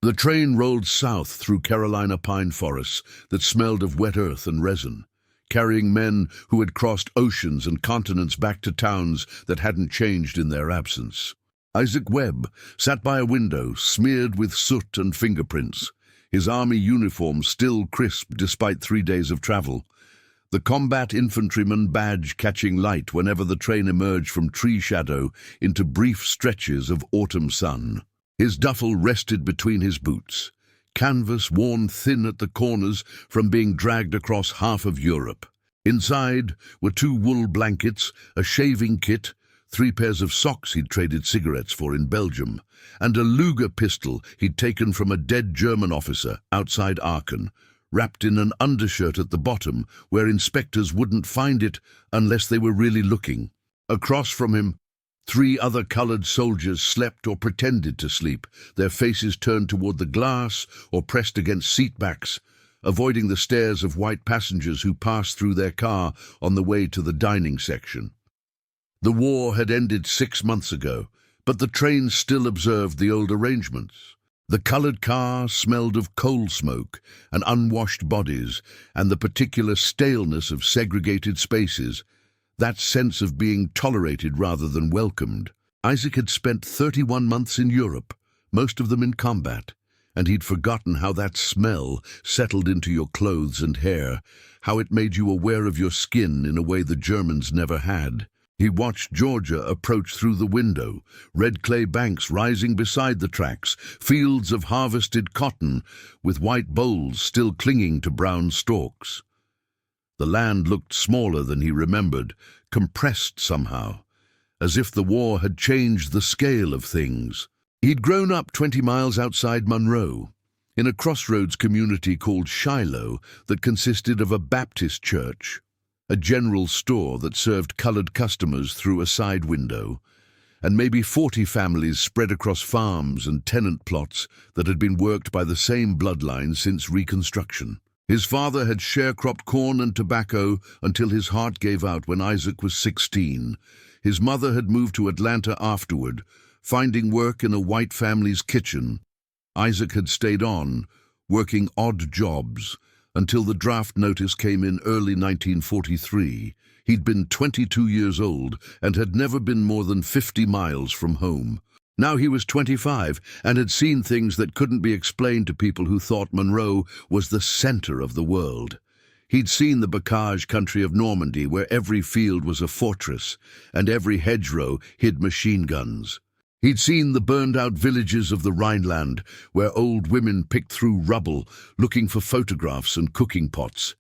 The train rolled south through Carolina pine forests that smelled of wet earth and resin, carrying men who had crossed oceans and continents back to towns that hadn't changed in their absence. Isaac Webb sat by a window, smeared with soot and fingerprints, his army uniform still crisp despite 3 days of travel, the combat infantryman badge catching light whenever the train emerged from tree shadow into brief stretches of autumn sun. His duffel rested between his boots, canvas worn thin at the corners from being dragged across half of Europe. Inside were 2 wool blankets, a shaving kit, 3 pairs of socks he'd traded cigarettes for in Belgium, and a Luger pistol he'd taken from a dead German officer outside Aachen, wrapped in an undershirt at the bottom where inspectors wouldn't find it unless they were really looking. Across from him, 3 other colored soldiers slept or pretended to sleep, their faces turned toward the glass or pressed against seat backs, avoiding the stares of white passengers who passed through their car on the way to the dining section. The war had ended 6 months ago, but the train still observed the old arrangements. The colored car smelled of coal smoke and unwashed bodies, and the particular staleness of segregated spaces, that sense of being tolerated rather than welcomed. Isaac had spent 31 months in Europe, most of them in combat, and he'd forgotten how that smell settled into your clothes and hair, how it made you aware of your skin in a way the Germans never had. He watched Georgia approach through the window, red clay banks rising beside the tracks, fields of harvested cotton with white bolls still clinging to brown stalks. The land looked smaller than he remembered, compressed somehow, as if the war had changed the scale of things. He'd grown up 20 miles outside Monroe, in a crossroads community called Shiloh that consisted of a Baptist church, a general store that served colored customers through a side window, and maybe 40 families spread across farms and tenant plots that had been worked by the same bloodline since Reconstruction. His father had sharecropped corn and tobacco until his heart gave out when Isaac was 16. His mother had moved to Atlanta afterward, finding work in a white family's kitchen. Isaac had stayed on, working odd jobs, until the draft notice came in early 1943. He'd been 22 years old and had never been more than 50 miles from home. Now he was 25 and had seen things that couldn't be explained to people who thought Monroe was the center of the world. He'd seen the bocage country of Normandy, where every field was a fortress and every hedgerow hid machine guns. He'd seen the burned-out villages of the Rhineland, where old women picked through rubble, looking for photographs and cooking pots.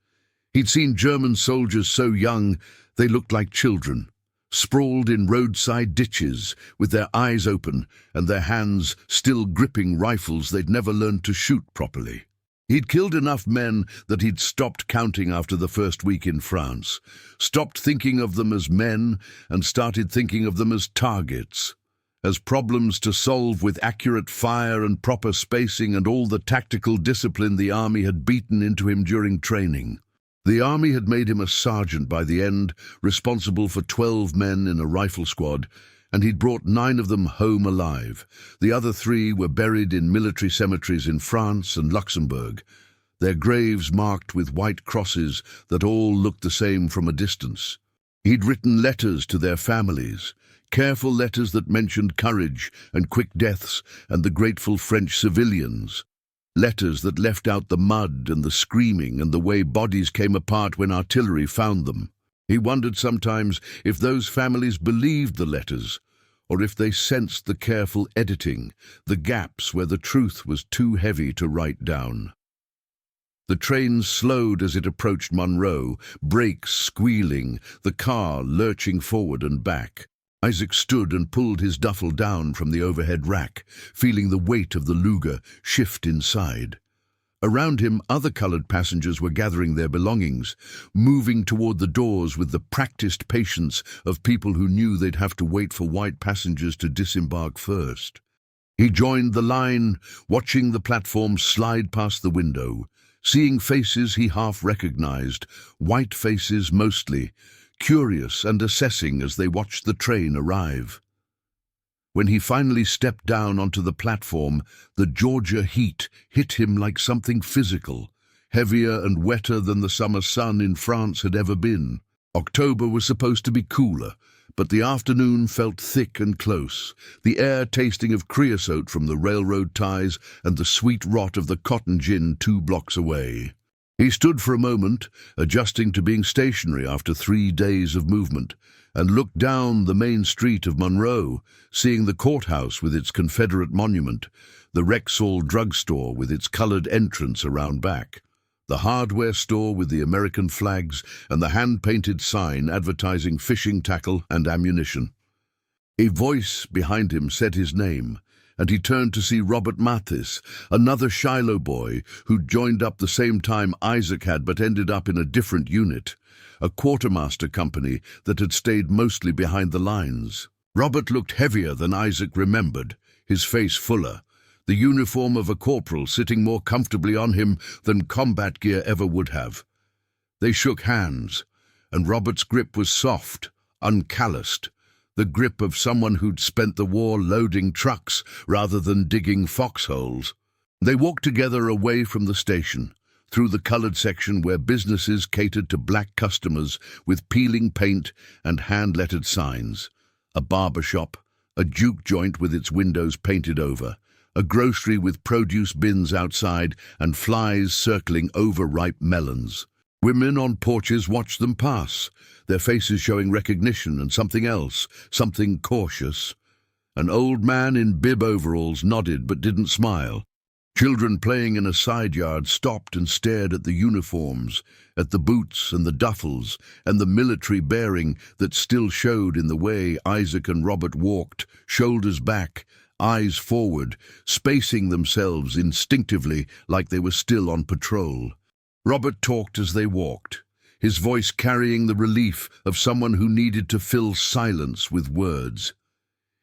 He'd seen German soldiers so young they looked like children, sprawled in roadside ditches, with their eyes open and their hands still gripping rifles they'd never learned to shoot properly. He'd killed enough men that he'd stopped counting after the first week in France, stopped thinking of them as men and started thinking of them as targets, as problems to solve with accurate fire and proper spacing and all the tactical discipline the army had beaten into him during training. The army had made him a sergeant by the end, responsible for 12 men in a rifle squad, and he'd brought 9 of them home alive. The other 3 were buried in military cemeteries in France and Luxembourg, their graves marked with white crosses that all looked the same from a distance. He'd written letters to their families, careful letters that mentioned courage and quick deaths and the grateful French civilians. Letters that left out the mud and the screaming and the way bodies came apart when artillery found them. He wondered sometimes if those families believed the letters, or if they sensed the careful editing, the gaps where the truth was too heavy to write down. The train slowed as it approached Monroe, brakes squealing, the car lurching forward and back. Isaac stood and pulled his duffel down from the overhead rack, feeling the weight of the Luger shift inside. Around him, other colored passengers were gathering their belongings, moving toward the doors with the practiced patience of people who knew they'd have to wait for white passengers to disembark first. He joined the line, watching the platform slide past the window, seeing faces he half recognized, white faces mostly, curious and assessing as they watched the train arrive. When he finally stepped down onto the platform, the Georgia heat hit him like something physical, heavier and wetter than the summer sun in France had ever been. October was supposed to be cooler, but the afternoon felt thick and close, the air tasting of creosote from the railroad ties and the sweet rot of the cotton gin 2 blocks away. He stood for a moment, adjusting to being stationary after 3 days of movement, and looked down the main street of Monroe, seeing the courthouse with its Confederate monument, the Rexall drugstore with its colored entrance around back, the hardware store with the American flags, and the hand-painted sign advertising fishing tackle and ammunition. A voice behind him said his name, and he turned to see Robert Mathis, another Shiloh boy who'd joined up the same time Isaac had but ended up in a different unit, a quartermaster company that had stayed mostly behind the lines. Robert looked heavier than Isaac remembered, his face fuller, the uniform of a corporal sitting more comfortably on him than combat gear ever would have. They shook hands, and Robert's grip was soft, uncalloused, the grip of someone who'd spent the war loading trucks rather than digging foxholes. They walked together away from the station, through the colored section where businesses catered to black customers with peeling paint and hand-lettered signs, a barber shop, a juke joint with its windows painted over, a grocery with produce bins outside and flies circling overripe melons. Women on porches watched them pass, their faces showing recognition and something else, something cautious. An old man in bib overalls nodded but didn't smile. Children playing in a side yard stopped and stared at the uniforms, at the boots and the duffels, and the military bearing that still showed in the way Isaac and Robert walked, shoulders back, eyes forward, spacing themselves instinctively like they were still on patrol. Robert talked as they walked, his voice carrying the relief of someone who needed to fill silence with words.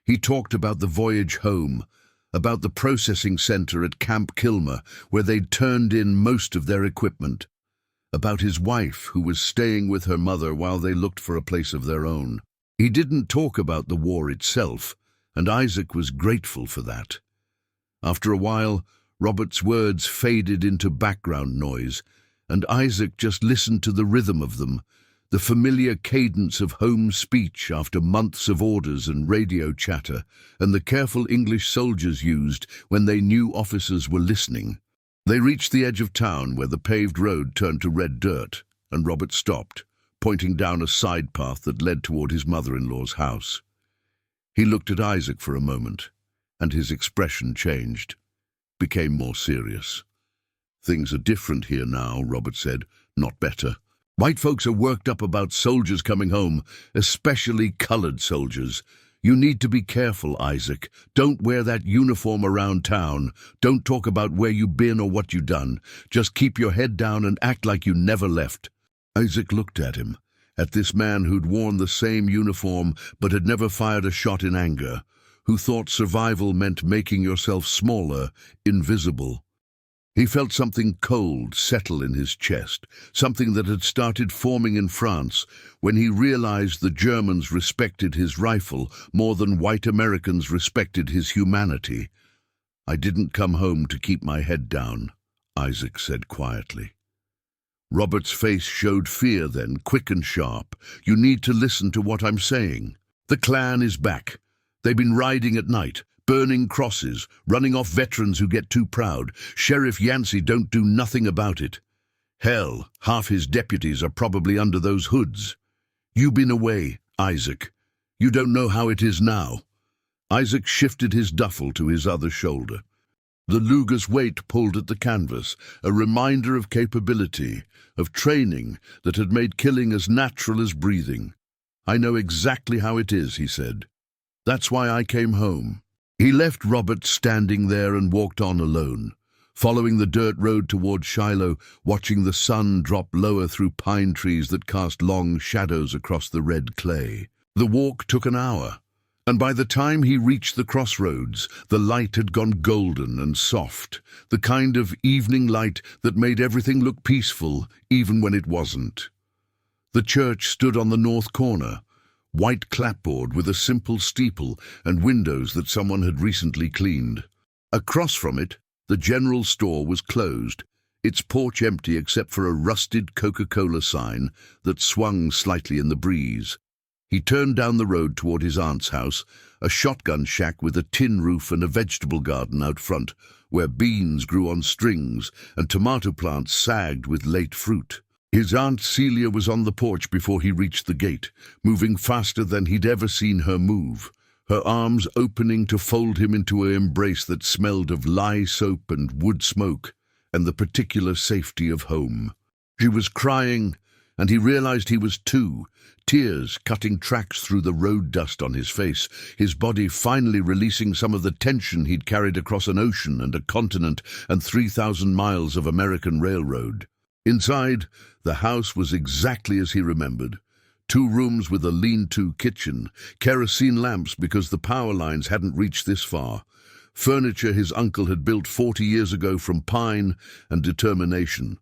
He talked about the voyage home, about the processing center at Camp Kilmer, where they'd turned in most of their equipment, about his wife who was staying with her mother while they looked for a place of their own. He didn't talk about the war itself, and Isaac was grateful for that. After a while, Robert's words faded into background noise, and Isaac just listened to the rhythm of them, the familiar cadence of home speech after months of orders and radio chatter, and the careful English soldiers used when they knew officers were listening. They reached the edge of town where the paved road turned to red dirt, and Robert stopped, pointing down a side path that led toward his mother-in-law's house. He looked at Isaac for a moment, and his expression changed, became more serious. "Things are different here now," Robert said, "not better. White folks are worked up about soldiers coming home, especially colored soldiers. You need to be careful, Isaac. Don't wear that uniform around town. Don't talk about where you've been or what you've done. Just keep your head down and act like you never left." Isaac looked at him, at this man who'd worn the same uniform but had never fired a shot in anger, who thought survival meant making yourself smaller, invisible. He felt something cold settle in his chest, something that had started forming in France when he realized the Germans respected his rifle more than white Americans respected his humanity. "I didn't come home to keep my head down," Isaac said quietly. Robert's face showed fear then, quick and sharp. "You need to listen to what I'm saying. The Klan is back. They've been riding at night, burning crosses, running off veterans who get too proud. Sheriff Yancey don't do nothing about it. Hell, half his deputies are probably under those hoods. You've been away, Isaac. You don't know how it is now." Isaac shifted his duffel to his other shoulder. The Luger's weight pulled at the canvas, a reminder of capability, of training that had made killing as natural as breathing. "I know exactly how it is," he said. "That's why I came home." He left Robert standing there and walked on alone, following the dirt road toward Shiloh, watching the sun drop lower through pine trees that cast long shadows across the red clay. The walk took an hour, and by the time he reached the crossroads, the light had gone golden and soft, the kind of evening light that made everything look peaceful, even when it wasn't. The church stood on the north corner, white clapboard with a simple steeple and windows that someone had recently cleaned. Across from it, the general store was closed, its porch empty except for a rusted Coca-Cola sign that swung slightly in the breeze. He turned down the road toward his aunt's house, a shotgun shack with a tin roof and a vegetable garden out front, where beans grew on strings and tomato plants sagged with late fruit. His Aunt Celia was on the porch before he reached the gate, moving faster than he'd ever seen her move, her arms opening to fold him into an embrace that smelled of lye soap and wood smoke and the particular safety of home. She was crying, and he realized he was too, tears cutting tracks through the road dust on his face, his body finally releasing some of the tension he'd carried across an ocean and a continent and 3,000 miles of American railroad. Inside, the house was exactly as he remembered. 2 rooms with a lean-to kitchen, kerosene lamps because the power lines hadn't reached this far, furniture his uncle had built 40 years ago from pine and determination.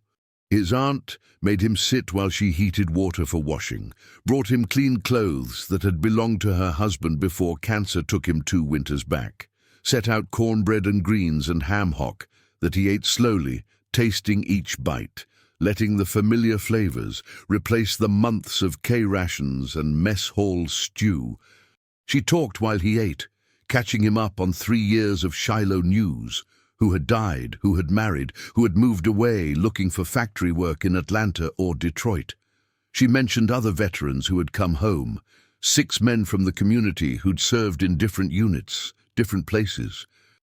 His aunt made him sit while she heated water for washing, brought him clean clothes that had belonged to her husband before cancer took him 2 winters back, set out cornbread and greens and ham hock that he ate slowly, tasting each bite, letting the familiar flavors replace the months of K-rations and mess hall stew. She talked while he ate, catching him up on 3 years of Shiloh news, who had died, who had married, who had moved away looking for factory work in Atlanta or Detroit. She mentioned other veterans who had come home, 6 men from the community who'd served in different units, different places.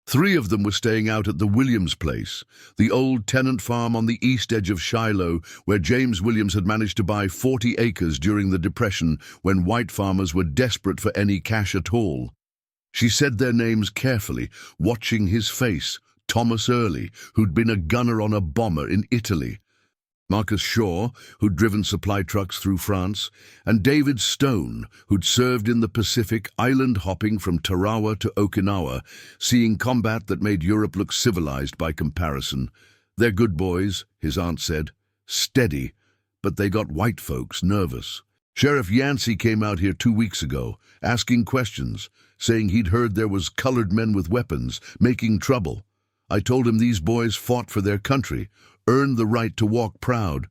3 of them were staying out at the Williams place, the old tenant farm on the east edge of Shiloh, where James Williams had managed to buy 40 acres during the Depression when white farmers were desperate for any cash at all. She said their names carefully, watching his face. Thomas Early, who'd been a gunner on a bomber in Italy, Marcus Shaw, who'd driven supply trucks through France, and David Stone, who'd served in the Pacific, island hopping from Tarawa to Okinawa, seeing combat that made Europe look civilized by comparison. They're good boys, his aunt said, steady, but they got white folks nervous. Sheriff Yancey came out here 2 weeks ago, asking questions, saying he'd heard there was colored men with weapons, making trouble. I told him these boys fought for their country, earned the right to walk proud.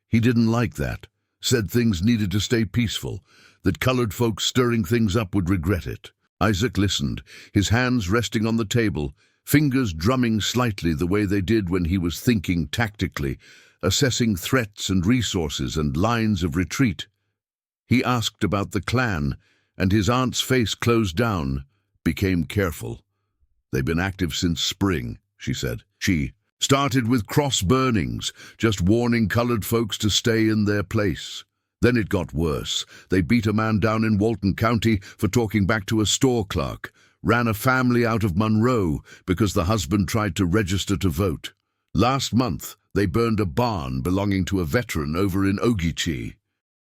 He didn't like that, said things needed to stay peaceful, that colored folks stirring things up would regret it. Isaac listened, his hands resting on the table, fingers drumming slightly the way they did when he was thinking tactically, assessing threats and resources and lines of retreat. He asked about the Klan, and his aunt's face closed down, became careful. They've been active since spring, she said. She started with cross burnings, just warning colored folks to stay in their place. Then it got worse. They beat a man down in Walton County for talking back to a store clerk, ran a family out of Monroe because the husband tried to register to vote. Last month, they burned a barn belonging to a veteran over in Ogeechee.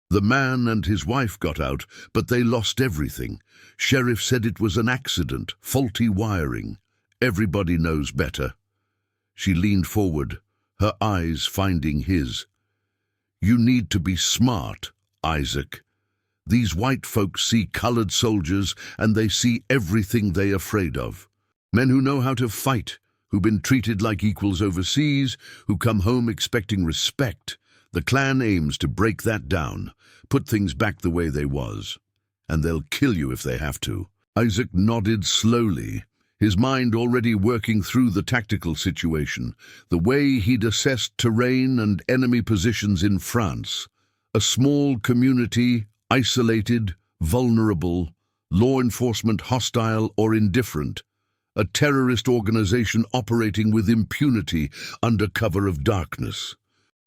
The man and his wife got out, but they lost everything. Sheriff said it was an accident, faulty wiring. Everybody knows better. She leaned forward, her eyes finding his. You need to be smart, Isaac. These white folks see colored soldiers and they see everything they're afraid of. Men who know how to fight, who've been treated like equals overseas, who come home expecting respect. The Klan aims to break that down, put things back the way they was. And they'll kill you if they have to. Isaac nodded slowly, his mind already working through the tactical situation, the way he'd assessed terrain and enemy positions in France. A small community, isolated, vulnerable, law enforcement hostile or indifferent, a terrorist organization operating with impunity under cover of darkness.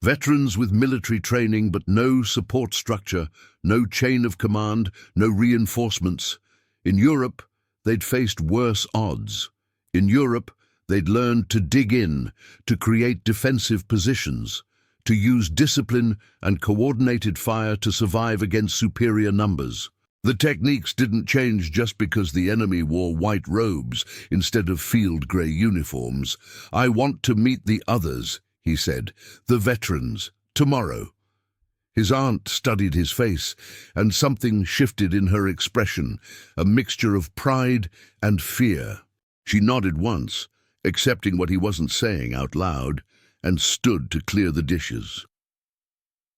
Veterans with military training but no support structure, no chain of command, no reinforcements. In Europe, they'd faced worse odds. In Europe, they'd learned to dig in, to create defensive positions, to use discipline and coordinated fire to survive against superior numbers. The techniques didn't change just because the enemy wore white robes instead of field gray uniforms. I want to meet the others, he said, the veterans, tomorrow. His aunt studied his face, and something shifted in her expression, a mixture of pride and fear. She nodded once, accepting what he wasn't saying out loud, and stood to clear the dishes.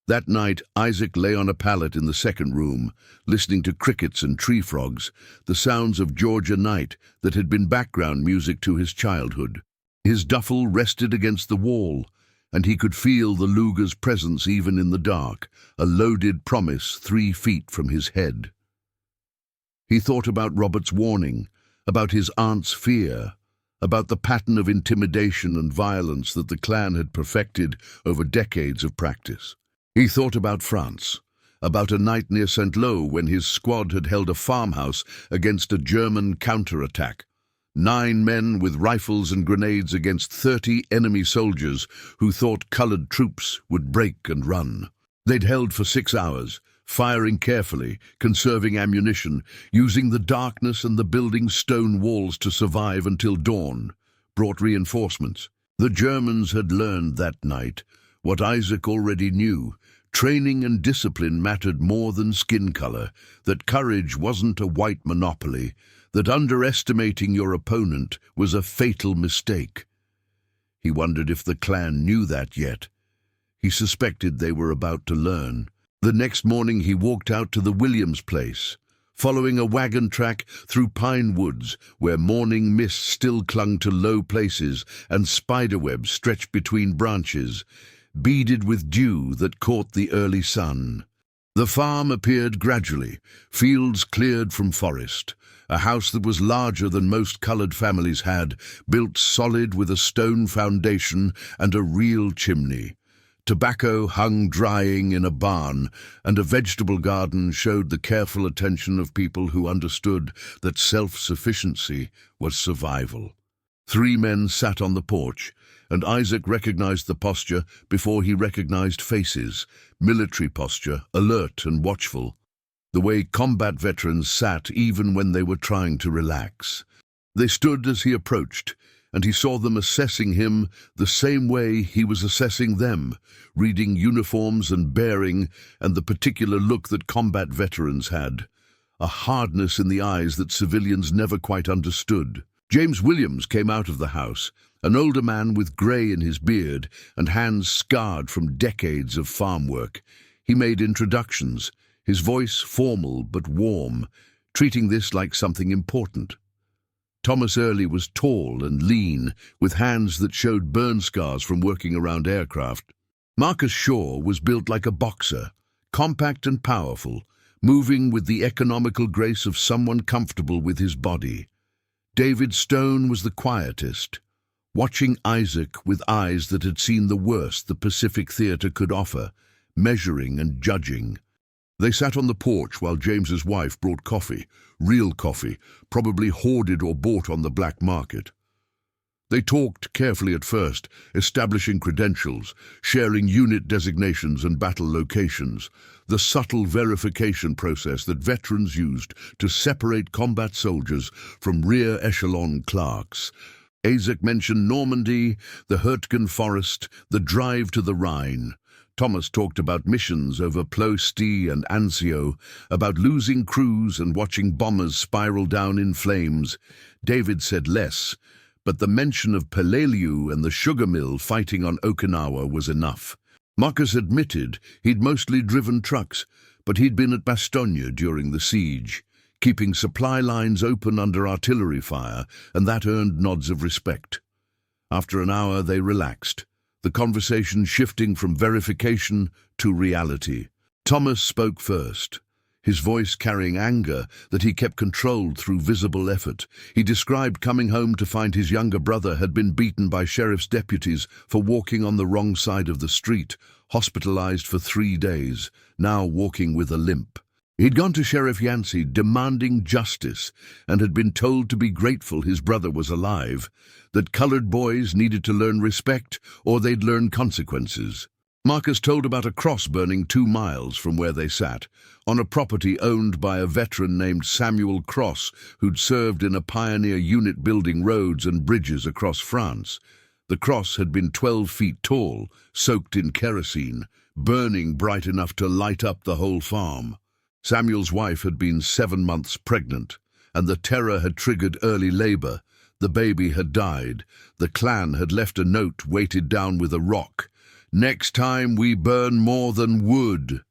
That night, Isaac lay on a pallet in the second room, listening to crickets and tree frogs, the sounds of Georgia night that had been background music to his childhood. His duffel rested against the wall, and he could feel the Luger's presence even in the dark, a loaded promise 3 feet from his head. He thought about Robert's warning, about his aunt's fear, about the pattern of intimidation and violence that the clan had perfected over decades of practice. He thought about France, about a night near Saint-Lô when his squad had held a farmhouse against a German counterattack. 9 men with rifles and grenades against 30 enemy soldiers who thought colored troops would break and run. They'd held for 6 hours, firing carefully, conserving ammunition, using the darkness and the building's stone walls to survive until dawn brought reinforcements. The Germans had learned that night what Isaac already knew. Training and discipline mattered more than skin color, that courage wasn't a white monopoly, that underestimating your opponent was a fatal mistake. He wondered if the clan knew that yet. He suspected they were about to learn. The next morning he walked out to the Williams place, following a wagon track through pine woods where morning mist still clung to low places and spiderwebs stretched between branches, beaded with dew that caught the early sun. The farm appeared gradually, fields cleared from forest, a house that was larger than most colored families had, built solid with a stone foundation and a real chimney. Tobacco hung drying in a barn, and a vegetable garden showed the careful attention of people who understood that self-sufficiency was survival. 3 men sat on the porch, and Isaac recognized the posture before he recognized faces, military posture, alert and watchful, the way combat veterans sat even when they were trying to relax. They stood as he approached, and he saw them assessing him the same way he was assessing them, reading uniforms and bearing and the particular look that combat veterans had, a hardness in the eyes that civilians never quite understood. James Williams came out of the house, an older man with grey in his beard and hands scarred from decades of farm work. He made introductions, his voice formal but warm, treating this like something important. Thomas Early was tall and lean, with hands that showed burn scars from working around aircraft. Marcus Shaw was built like a boxer, compact and powerful, moving with the economical grace of someone comfortable with his body. David Stone was the quietest, watching Isaac with eyes that had seen the worst the Pacific Theater could offer, measuring and judging. They sat on the porch while James's wife brought coffee, real coffee, probably hoarded or bought on the black market. They talked carefully at first, establishing credentials, sharing unit designations and battle locations, the subtle verification process that veterans used to separate combat soldiers from rear echelon clerks. Isaac mentioned Normandy, the Hurtgen Forest, the drive to the Rhine. Thomas talked about missions over Ploesti and Anzio, about losing crews and watching bombers spiral down in flames. David said less, but the mention of Peleliu and the sugar mill fighting on Okinawa was enough. Marcus admitted he'd mostly driven trucks, but he'd been at Bastogne during the siege, keeping supply lines open under artillery fire, and that earned nods of respect. After an hour they relaxed, the conversation shifting from verification to reality. Thomas spoke first, his voice carrying anger that he kept controlled through visible effort. He described coming home to find his younger brother had been beaten by sheriff's deputies for walking on the wrong side of the street, hospitalized for 3 days, now walking with a limp. He'd gone to Sheriff Yancey demanding justice and had been told to be grateful his brother was alive, that colored boys needed to learn respect or they'd learn consequences. Marcus told about a cross burning 2 miles from where they sat, on a property owned by a veteran named Samuel Cross, who'd served in a pioneer unit building roads and bridges across France. The cross had been 12 feet tall, soaked in kerosene, burning bright enough to light up the whole farm. Samuel's wife had been 7 months pregnant, and the terror had triggered early labor. The baby had died. The clan had left a note weighted down with a rock. "Next time we burn more than wood."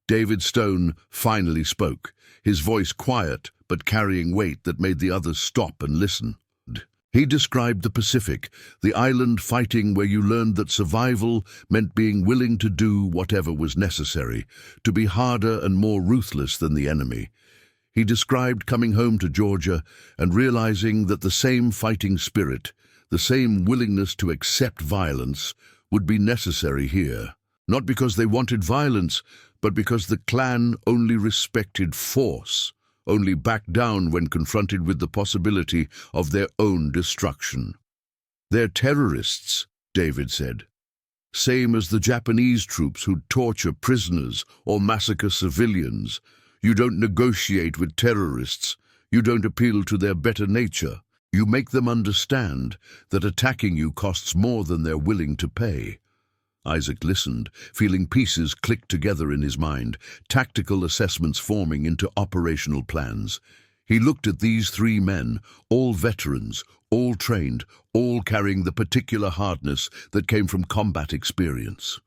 David Stone finally spoke, his voice quiet but carrying weight that made the others stop and listen. He described the Pacific, the island fighting where you learned that survival meant being willing to do whatever was necessary, to be harder and more ruthless than the enemy. He described coming home to Georgia and realizing that the same fighting spirit, the same willingness to accept violence, would be necessary here. Not because they wanted violence, but because the clan only respected force, only backed down when confronted with the possibility of their own destruction. "They're terrorists," David said. "Same as the Japanese troops who'd torture prisoners or massacre civilians. You don't negotiate with terrorists. You don't appeal to their better nature. You make them understand that attacking you costs more than they're willing to pay." Isaac listened, feeling pieces click together in his mind, tactical assessments forming into operational plans. He looked at these 3 men, all veterans, all trained, all carrying the particular hardness that came from combat experience.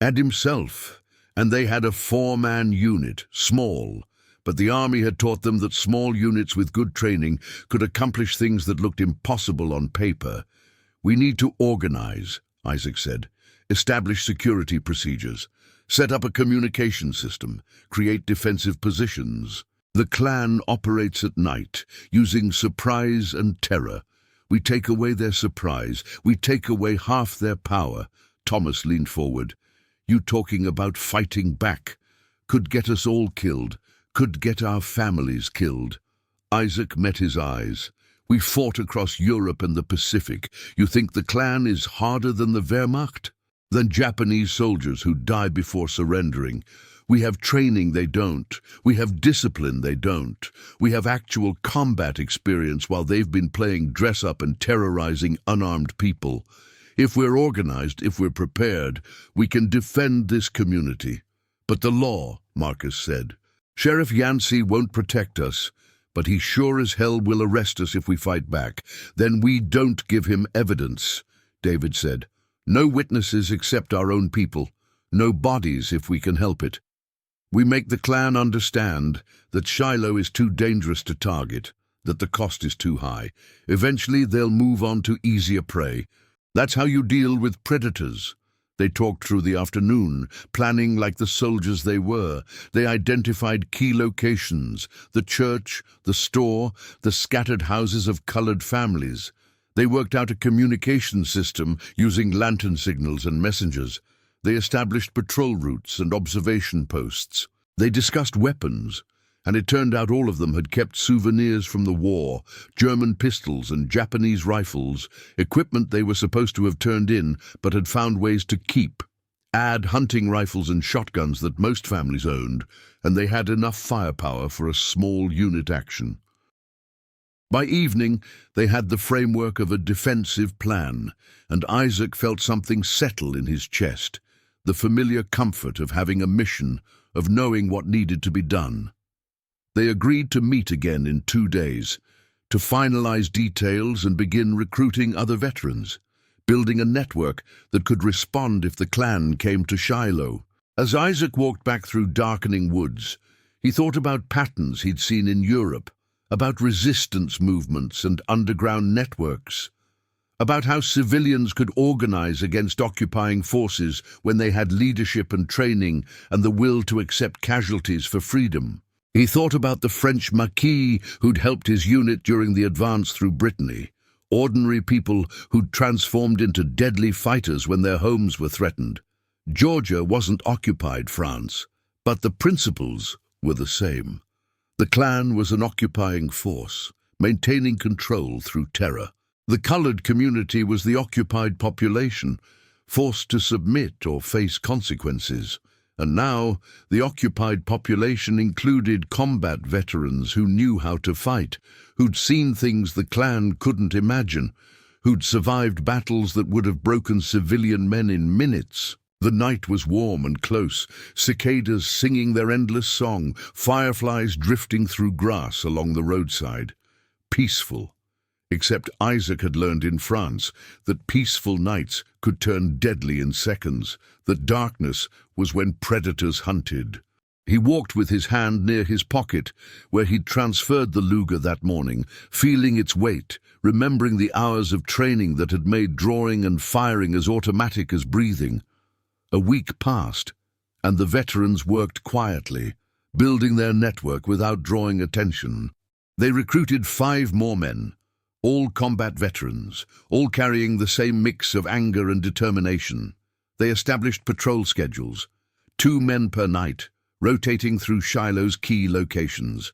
And himself, and they had a 4-man unit, small, but the army had taught them that small units with good training could accomplish things that looked impossible on paper. "We need to organize," Isaac said. "Establish security procedures, set up a communication system, create defensive positions. The clan operates at night, using surprise and terror. We take away their surprise, we take away half their power." Thomas leaned forward. "You talking about fighting back? Could get us all killed, could get our families killed." Isaac met his eyes. "We fought across Europe and the Pacific. You think the clan is harder than the Wehrmacht? Than Japanese soldiers who die before surrendering? We have training they don't. We have discipline they don't. We have actual combat experience while they've been playing dress-up and terrorizing unarmed people. If we're organized, if we're prepared, we can defend this community." "But the law," Marcus said. "Sheriff Yancey won't protect us, but he sure as hell will arrest us if we fight back. Then we don't give him evidence," David said. "No witnesses except our own people. No bodies if we can help it. We make the clan understand that Shiloh is too dangerous to target, that the cost is too high. Eventually they'll move on to easier prey. That's how you deal with predators." They talked through the afternoon, planning like the soldiers they were. They identified key locations: the church, the store, the scattered houses of colored families. They worked out a communication system using lantern signals and messengers. They established patrol routes and observation posts. They discussed weapons, and it turned out all of them had kept souvenirs from the war, German pistols and Japanese rifles, equipment they were supposed to have turned in but had found ways to keep. Add hunting rifles and shotguns that most families owned, and they had enough firepower for a small unit action. By evening, they had the framework of a defensive plan, and Isaac felt something settle in his chest, the familiar comfort of having a mission, of knowing what needed to be done. They agreed to meet again in 2 days, to finalize details and begin recruiting other veterans, building a network that could respond if the clan came to Shiloh. As Isaac walked back through darkening woods, he thought about patterns he'd seen in Europe, about resistance movements and underground networks, about how civilians could organize against occupying forces when they had leadership and training and the will to accept casualties for freedom. He thought about the French Maquis who'd helped his unit during the advance through Brittany, ordinary people who'd transformed into deadly fighters when their homes were threatened. Georgia wasn't occupied France, but the principles were the same. The clan was an occupying force, maintaining control through terror. The colored community was the occupied population, forced to submit or face consequences. And now, the occupied population included combat veterans who knew how to fight, who'd seen things the clan couldn't imagine, who'd survived battles that would have broken civilian men in minutes. The night was warm and close, cicadas singing their endless song, fireflies drifting through grass along the roadside. Peaceful. Except Isaac had learned in France that peaceful nights could turn deadly in seconds, that darkness was when predators hunted. He walked with his hand near his pocket, where he'd transferred the Luger that morning, feeling its weight, remembering the hours of training that had made drawing and firing as automatic as breathing. A week passed, and the veterans worked quietly, building their network without drawing attention. They recruited 5 more men, all combat veterans, all carrying the same mix of anger and determination. They established patrol schedules, 2 men per night, rotating through Shiloh's key locations.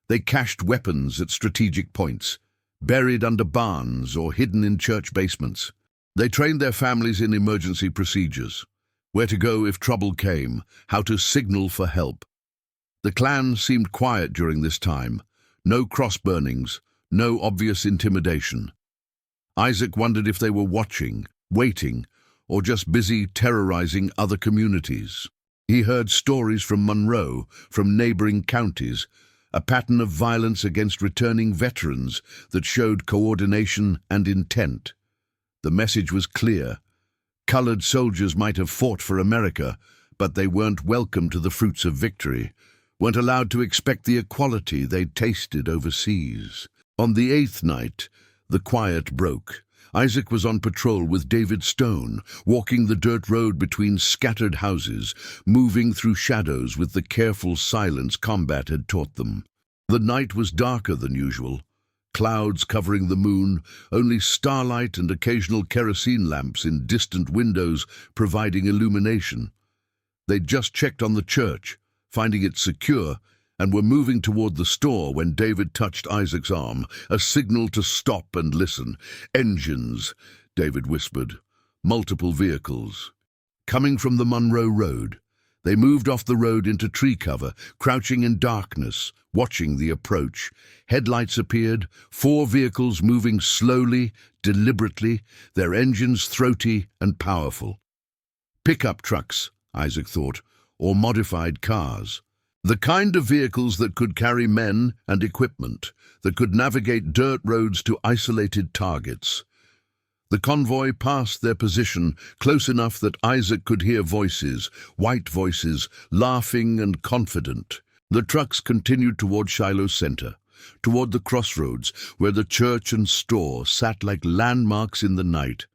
They cached weapons at strategic points, buried under barns or hidden in church basements. They trained their families in emergency procedures, where to go if trouble came, how to signal for help. The clan seemed quiet during this time, no cross-burnings, no obvious intimidation. Isaac wondered if they were watching, waiting, or just busy terrorizing other communities. He heard stories from Monroe, from neighboring counties, a pattern of violence against returning veterans that showed coordination and intent. The message was clear. Colored soldiers might have fought for America, but they weren't welcome to the fruits of victory, weren't allowed to expect the equality they'd tasted overseas. On the 8th night, the quiet broke. Isaac was on patrol with David Stone, walking the dirt road between scattered houses, moving through shadows with the careful silence combat had taught them. The night was darker than usual. Clouds covering the moon, only starlight and occasional kerosene lamps in distant windows providing illumination. They'd just checked on the church, finding it secure, and were moving toward the store when David touched Isaac's arm, a signal to stop and listen. "Engines," David whispered. "Multiple vehicles." Coming from the Monroe Road. They moved off the road into tree cover, crouching in darkness, watching the approach. Headlights appeared, 4 vehicles moving slowly, deliberately, their engines throaty and powerful. Pickup trucks, Isaac thought, or modified cars. The kind of vehicles that could carry men and equipment, that could navigate dirt roads to isolated targets. The convoy passed their position close enough that Isaac could hear voices, white voices, laughing and confident. The trucks continued toward Shiloh Center, toward the crossroads where the church and store sat like landmarks in the night.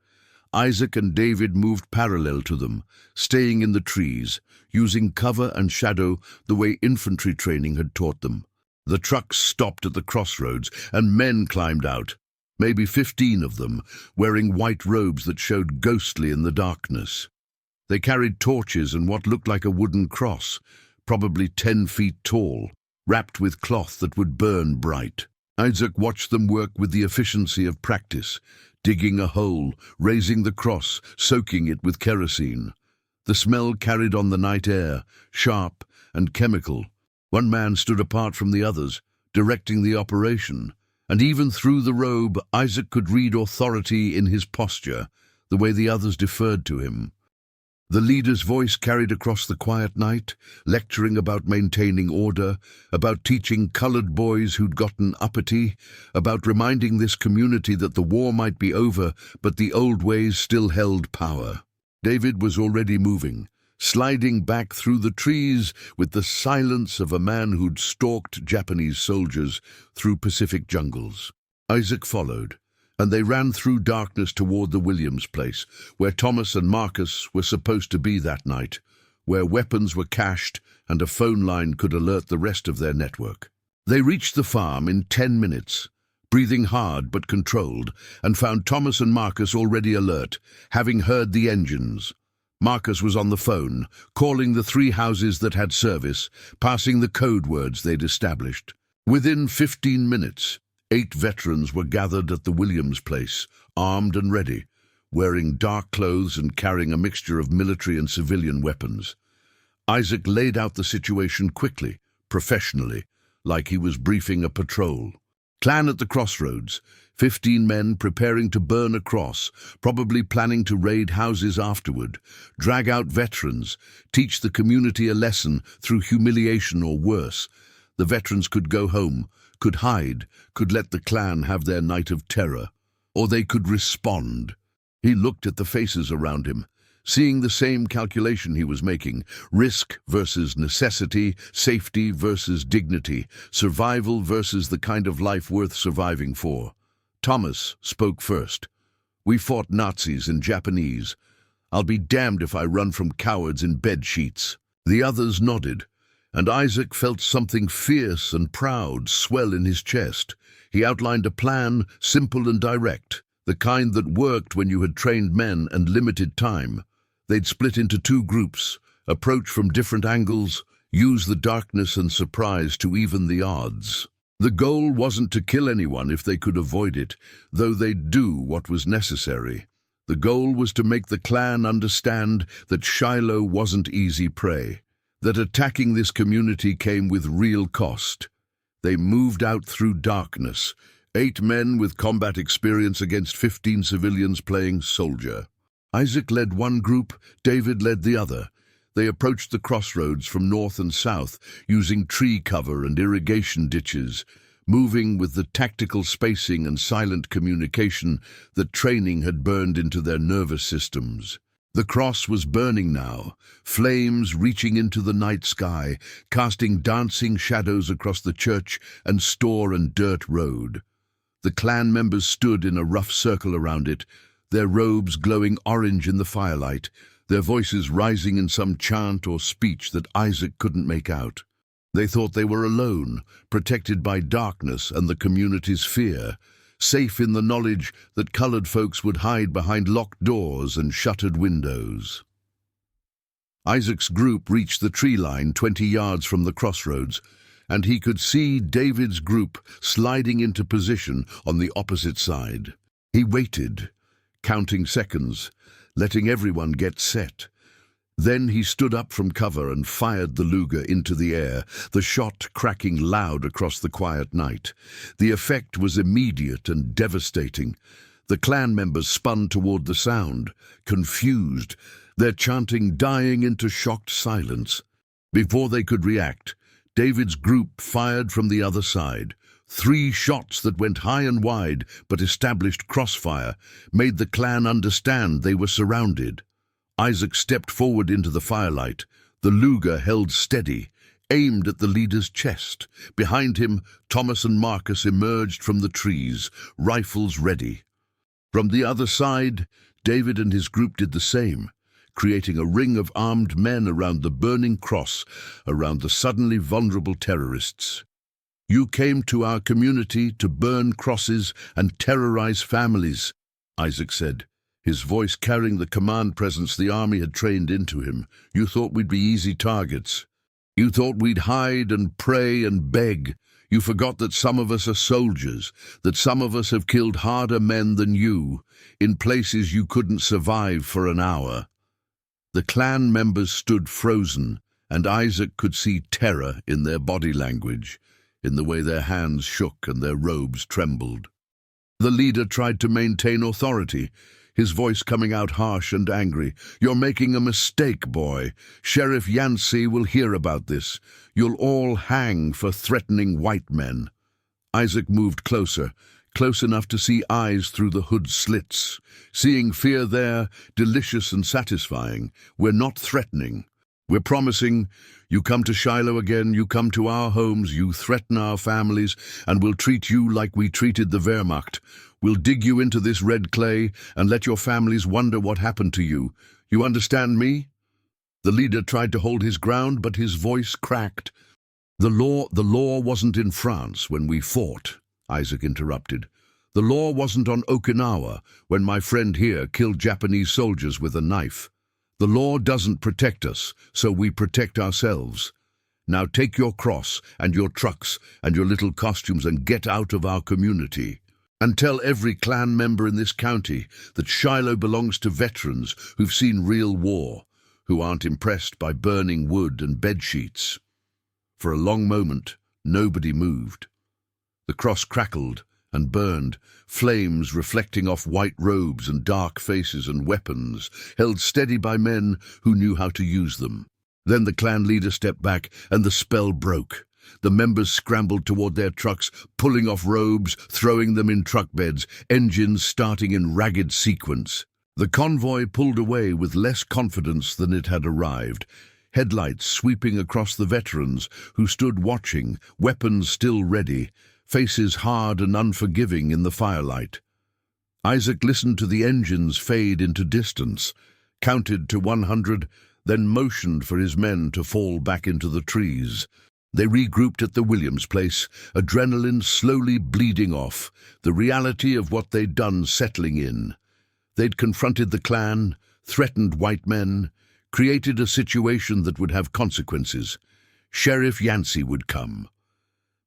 Isaac and David moved parallel to them, staying in the trees, using cover and shadow the way infantry training had taught them. The trucks stopped at the crossroads, and men climbed out. Maybe 15 of them, wearing white robes that showed ghostly in the darkness. They carried torches and what looked like a wooden cross, probably 10 feet tall, wrapped with cloth that would burn bright. Isaac watched them work with the efficiency of practice, digging a hole, raising the cross, soaking it with kerosene. The smell carried on the night air, sharp and chemical. One man stood apart from the others, directing the operation. And even through the robe, Isaac could read authority in his posture, the way the others deferred to him. The leader's voice carried across the quiet night, lecturing about maintaining order, about teaching colored boys who'd gotten uppity, about reminding this community that the war might be over, but the old ways still held power. David was already moving, sliding back through the trees with the silence of a man who'd stalked Japanese soldiers through Pacific jungles. Isaac followed, and they ran through darkness toward the Williams place, where Thomas and Marcus were supposed to be that night, where weapons were cached and a phone line could alert the rest of their network. They reached the farm in 10 minutes, breathing hard but controlled, and found Thomas and Marcus already alert, having heard the engines. Marcus was on the phone, calling the 3 houses that had service, passing the code words they'd established. Within 15 minutes, 8 veterans were gathered at the Williams place, armed and ready, wearing dark clothes and carrying a mixture of military and civilian weapons. Isaac laid out the situation quickly, professionally, like he was briefing a patrol. Clan at the crossroads, 15 men preparing to burn a cross, probably planning to raid houses afterward, drag out veterans, teach the community a lesson through humiliation or worse. The veterans could go home, could hide, could let the clan have their night of terror, or they could respond. He looked at the faces around him, seeing the same calculation he was making: risk versus necessity, safety versus dignity, survival versus the kind of life worth surviving for. Thomas spoke first. "We fought Nazis and Japanese. I'll be damned if I run from cowards in bed sheets." The others nodded, and Isaac felt something fierce and proud swell in his chest. He outlined a plan, simple and direct, the kind that worked when you had trained men and limited time. They'd split into 2 groups, approach from different angles, use the darkness and surprise to even the odds. The goal wasn't to kill anyone if they could avoid it, though they'd do what was necessary. The goal was to make the clan understand that Shiloh wasn't easy prey, that attacking this community came with real cost. They moved out through darkness, 8 men with combat experience against 15 civilians playing soldier. Isaac led one group, David led the other. They approached the crossroads from north and south, using tree cover and irrigation ditches, moving with the tactical spacing and silent communication that training had burned into their nervous systems. The cross was burning now, flames reaching into the night sky, casting dancing shadows across the church and store and dirt road. The clan members stood in a rough circle around it, their robes glowing orange in the firelight, their voices rising in some chant or speech that Isaac couldn't make out. They thought they were alone, protected by darkness and the community's fear, safe in the knowledge that colored folks would hide behind locked doors and shuttered windows. Isaac's group reached the tree line 20 yards from the crossroads, and he could see David's group sliding into position on the opposite side. He waited, counting seconds, letting everyone get set. Then he stood up from cover and fired the Luger into the air, the shot cracking loud across the quiet night. The effect was immediate and devastating. The clan members spun toward the sound, confused, their chanting dying into shocked silence. Before they could react, David's group fired from the other side. 3 shots that went high and wide but established crossfire made the clan understand they were surrounded. Isaac stepped forward into the firelight. The Luger held steady, aimed at the leader's chest. Behind him, Thomas and Marcus emerged from the trees, rifles ready. From the other side, David and his group did the same, creating a ring of armed men around the burning cross, around the suddenly vulnerable terrorists. "You came to our community to burn crosses and terrorize families," Isaac said, his voice carrying the command presence the army had trained into him. "You thought we'd be easy targets. You thought we'd hide and pray and beg. You forgot that some of us are soldiers, that some of us have killed harder men than you, in places you couldn't survive for an hour." The clan members stood frozen, and Isaac could see terror in their body language, in the way their hands shook and their robes trembled. The leader tried to maintain authority, his voice coming out harsh and angry. "You're making a mistake, boy. Sheriff Yancey will hear about this. You'll all hang for threatening white men." Isaac moved closer, close enough to see eyes through the hood slits. Seeing fear there, delicious and satisfying. "We're not threatening. We're promising. You come to Shiloh again, you come to our homes, you threaten our families, and we'll treat you like we treated the Wehrmacht. We'll dig you into this red clay and let your families wonder what happened to you. You understand me?" The leader tried to hold his ground, but his voice cracked. The law wasn't in France when we fought," Isaac interrupted. "The law wasn't on Okinawa when my friend here killed Japanese soldiers with a knife. The law doesn't protect us, so we protect ourselves. Now take your cross and your trucks and your little costumes and get out of our community. And tell every clan member in this county that Shiloh belongs to veterans who've seen real war, who aren't impressed by burning wood and bedsheets." For a long moment, nobody moved. The cross crackled and burned, flames reflecting off white robes and dark faces and weapons, held steady by men who knew how to use them. Then the clan leader stepped back and the spell broke. The members scrambled toward their trucks, pulling off robes, throwing them in truck beds, engines starting in ragged sequence. The convoy pulled away with less confidence than it had arrived, headlights sweeping across the veterans who stood watching, weapons still ready, faces hard and unforgiving in the firelight. Isaac listened to the engines fade into distance, counted to 100, then motioned for his men to fall back into the trees. They regrouped at the Williams place, adrenaline slowly bleeding off, the reality of what they'd done settling in. They'd confronted the Klan, threatened white men, created a situation that would have consequences. Sheriff Yancey would come.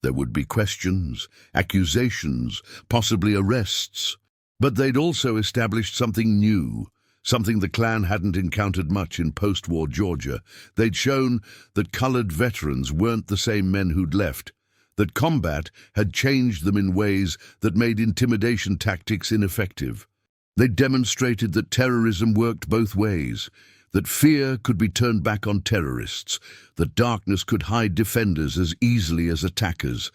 There would be questions, accusations, possibly arrests. But they'd also established something new, something the Klan hadn't encountered much in post-war Georgia. They'd shown that colored veterans weren't the same men who'd left, that combat had changed them in ways that made intimidation tactics ineffective. They demonstrated that terrorism worked both ways, that fear could be turned back on terrorists, that darkness could hide defenders as easily as attackers.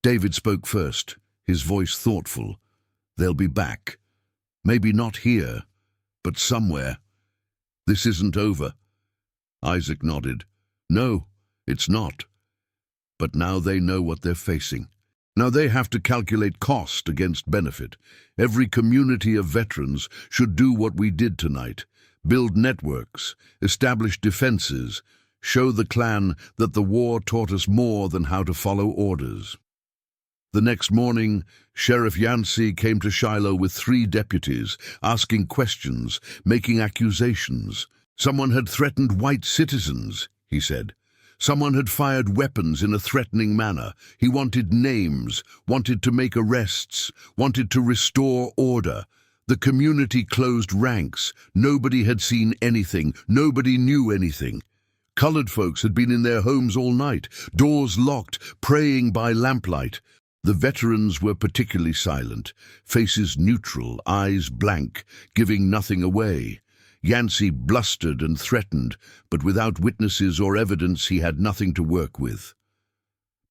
David spoke first, his voice thoughtful. They'll be back. Maybe not here, but somewhere. This isn't over. Isaac nodded. No, it's not. But now they know what they're facing. Now they have to calculate cost against benefit. Every community of veterans should do what we did tonight. Build networks, establish defenses, show the Klan that the war taught us more than how to follow orders. The next morning, Sheriff Yancey came to Shiloh with 3 deputies, asking questions, making accusations. Someone had threatened white citizens, he said. Someone had fired weapons in a threatening manner. He wanted names, wanted to make arrests, wanted to restore order. The community closed ranks. Nobody had seen anything. Nobody knew anything. Colored folks had been in their homes all night, doors locked, praying by lamplight. The veterans were particularly silent, faces neutral, eyes blank, giving nothing away. Yancey blustered and threatened, but without witnesses or evidence he had nothing to work with.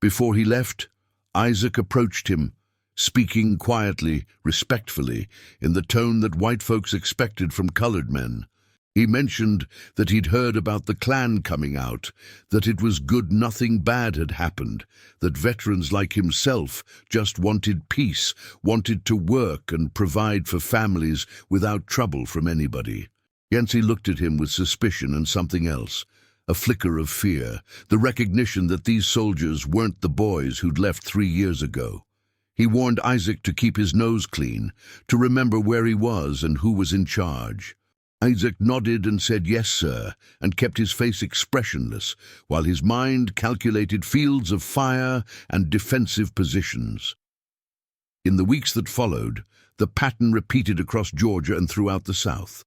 Before he left, Isaac approached him, speaking quietly, respectfully, in the tone that white folks expected from colored men. He mentioned that he'd heard about the Klan coming out, that it was good nothing bad had happened, that veterans like himself just wanted peace, wanted to work and provide for families without trouble from anybody. Yancey looked at him with suspicion and something else, a flicker of fear, the recognition that these soldiers weren't the boys who'd left 3 years ago. He warned Isaac to keep his nose clean, to remember where he was and who was in charge. Isaac nodded and said yes, sir, and kept his face expressionless, while his mind calculated fields of fire and defensive positions. In the weeks that followed, the pattern repeated across Georgia and throughout the South.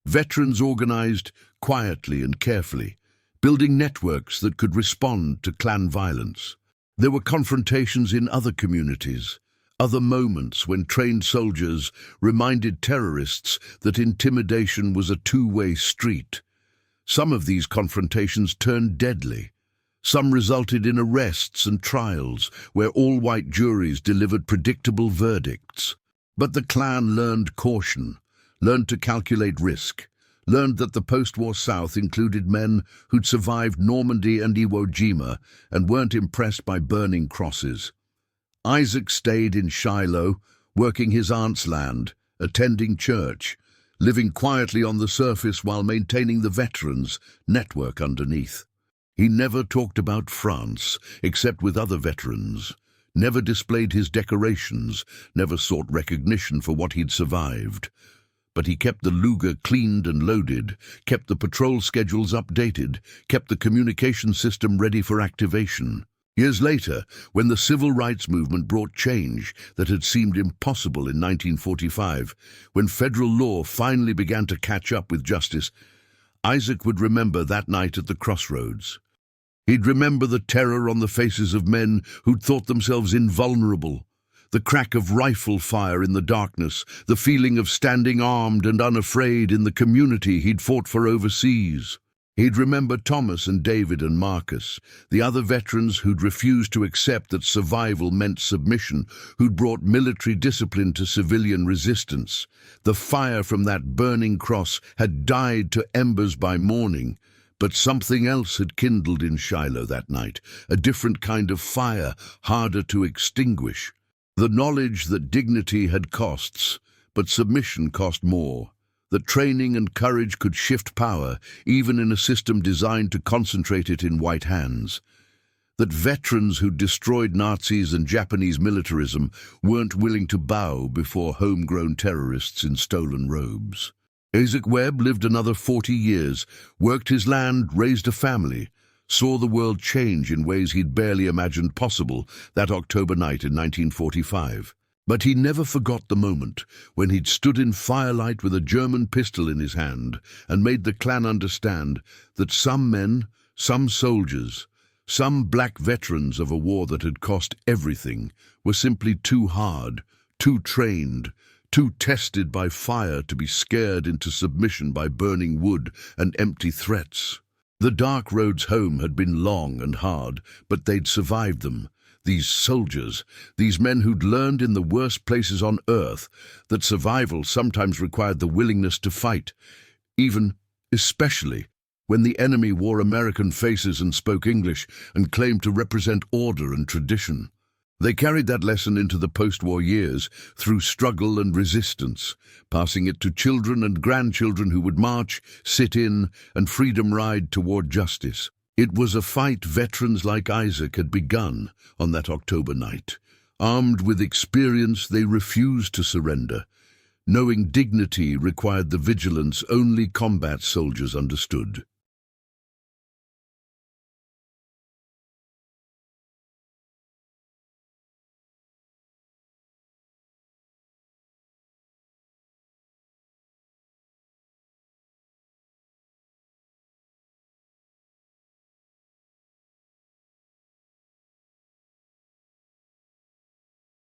Veterans organized quietly and carefully, building networks that could respond to Klan violence. There were confrontations in other communities, other moments when trained soldiers reminded terrorists that intimidation was a two-way street. Some of these confrontations turned deadly. Some resulted in arrests and trials where all-white juries delivered predictable verdicts. But the Klan learned caution, learned to calculate risk, learned that the post-war South included men who'd survived Normandy and Iwo Jima and weren't impressed by burning crosses. Isaac stayed in Shiloh, working his aunt's land, attending church, living quietly on the surface while maintaining the veterans' network underneath. He never talked about France, except with other veterans, never displayed his decorations, never sought recognition for what he'd survived. But he kept the Luger cleaned and loaded, kept the patrol schedules updated, kept the communication system ready for activation. Years later, when the civil rights movement brought change that had seemed impossible in 1945, when federal law finally began to catch up with justice, Isaac would remember that night at the crossroads. He'd remember the terror on the faces of men who'd thought themselves invulnerable, the crack of rifle fire in the darkness, the feeling of standing armed and unafraid in the community he'd fought for overseas. He'd remember Thomas and David and Marcus, the other veterans who'd refused to accept that survival meant submission, who'd brought military discipline to civilian resistance. The fire from that burning cross had died to embers by morning, but something else had kindled in Shiloh that night, a different kind of fire, harder to extinguish. The knowledge that dignity had costs, but submission cost more. That training and courage could shift power, even in a system designed to concentrate it in white hands. That veterans who destroyed Nazis and Japanese militarism weren't willing to bow before homegrown terrorists in stolen robes. Isaac Webb lived another 40 years, worked his land, raised a family, saw the world change in ways he'd barely imagined possible that October night in 1945. But he never forgot the moment when he'd stood in firelight with a German pistol in his hand and made the Klan understand that some men, some soldiers, some black veterans of a war that had cost everything were simply too hard, too trained, too tested by fire to be scared into submission by burning wood and empty threats. The dark roads home had been long and hard, but they'd survived them. These soldiers, these men who'd learned in the worst places on earth that survival sometimes required the willingness to fight, especially, when the enemy wore American faces and spoke English and claimed to represent order and tradition. They carried that lesson into the post-war years through struggle and resistance, passing it to children and grandchildren who would march, sit in, and freedom ride toward justice. It was a fight veterans like Isaac had begun on that October night. Armed with experience, they refused to surrender, knowing dignity required the vigilance only combat soldiers understood.